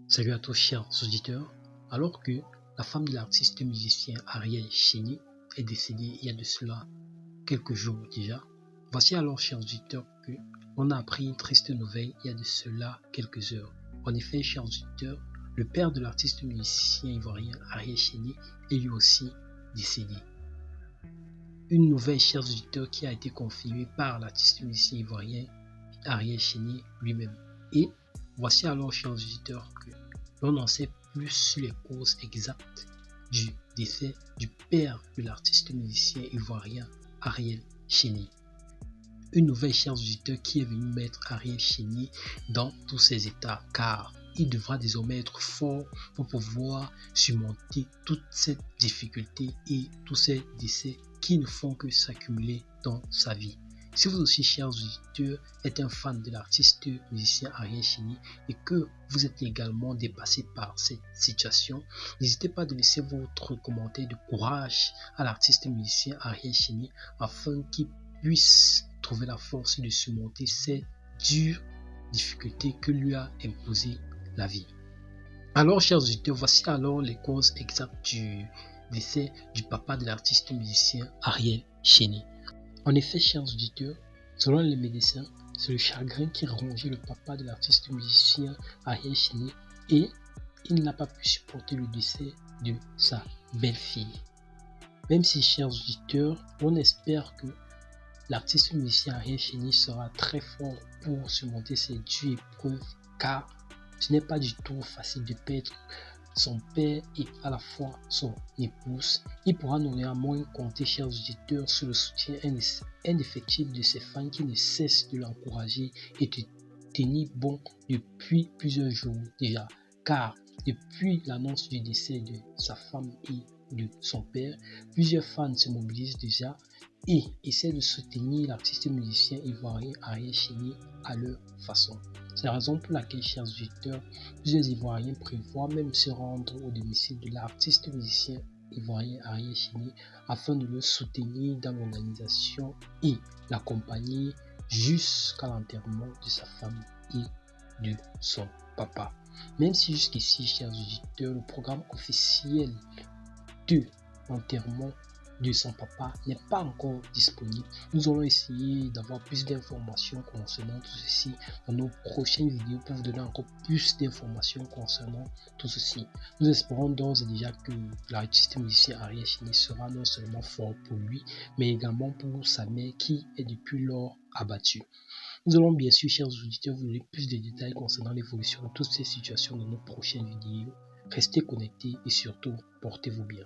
Salut à tous chers auditeurs. Alors que la femme de l'artiste musicien Ariel Chénier est décédée il y a de cela quelques jours déjà, voici alors chers auditeurs que l'on a appris une triste nouvelle il y a de cela quelques heures. En effet, chers auditeurs, le père de l'artiste musicien ivoirien Ariel Chénier est lui aussi décédé. Une nouvelle, chers auditeurs, qui a été confirmée par l'artiste musicien ivoirien Ariel Chénier lui-même. Et voici alors, chers auditeurs, que l'on en sait plus sur les causes exactes du décès du père de l'artiste musicien ivoirien Ariel Chénier. Une nouvelle, chers auditeurs, qui est venue mettre Ariel Chénier dans tous ses états, car il devra désormais être fort pour pouvoir surmonter toute cette difficulté et tous ces décès qui ne font que s'accumuler dans sa vie. Si vous aussi, chers auditeurs, êtes un fan de l'artiste musicien Ariel Chénier et que vous êtes également dépassé par cette situation, n'hésitez pas à laisser votre commentaire de courage à l'artiste musicien Ariel Chénier afin qu'il puisse trouver la force de surmonter ces dures difficultés que lui a imposées la vie. Alors, chers auditeurs, voici alors les causes exactes du décès du papa de l'artiste musicien Ariel Chénier. En effet, chers auditeurs, selon les médecins, c'est le chagrin qui rongeait le papa de l'artiste musicien Ariel Chénier et il n'a pas pu supporter le décès de sa belle-fille. Même si, chers auditeurs, on espère que l'artiste musicien Ariel Chénier sera très fort pour surmonter ces dures épreuves, car ce n'est pas du tout facile de perdre son père et à la fois son épouse. Il pourra néanmoins compter, chers auditeurs, sur le soutien indéfectible de ses fans qui ne cessent de l'encourager et de tenir bon depuis plusieurs jours déjà, car depuis l'annonce du décès de sa femme et de son père, plusieurs fans se mobilisent déjà et essaient de soutenir l'artiste musicien ivoirien Ariel Chénier à leur façon. C'est la raison pour laquelle, chers auditeurs, plusieurs Ivoiriens prévoient même se rendre au domicile de l'artiste musicien ivoirien Ariel Chénier afin de le soutenir dans l'organisation et l'accompagner jusqu'à l'enterrement de sa femme et de son papa. Même si jusqu'ici, chers auditeurs, le programme officiel de l'enterrement de son papa n'est pas encore disponible, nous allons essayer d'avoir plus d'informations concernant tout ceci dans nos prochaines vidéos pour vous donner encore plus d'informations concernant tout ceci. Nous espérons d'ores et déjà que l'artiste musicien Ariel Chénier sera non seulement fort pour lui, mais également pour sa mère qui est depuis lors abattue. Nous allons bien sûr, chers auditeurs, vous donner plus de détails concernant l'évolution de toutes ces situations dans nos prochaines vidéos. Restez connectés et surtout, portez-vous bien.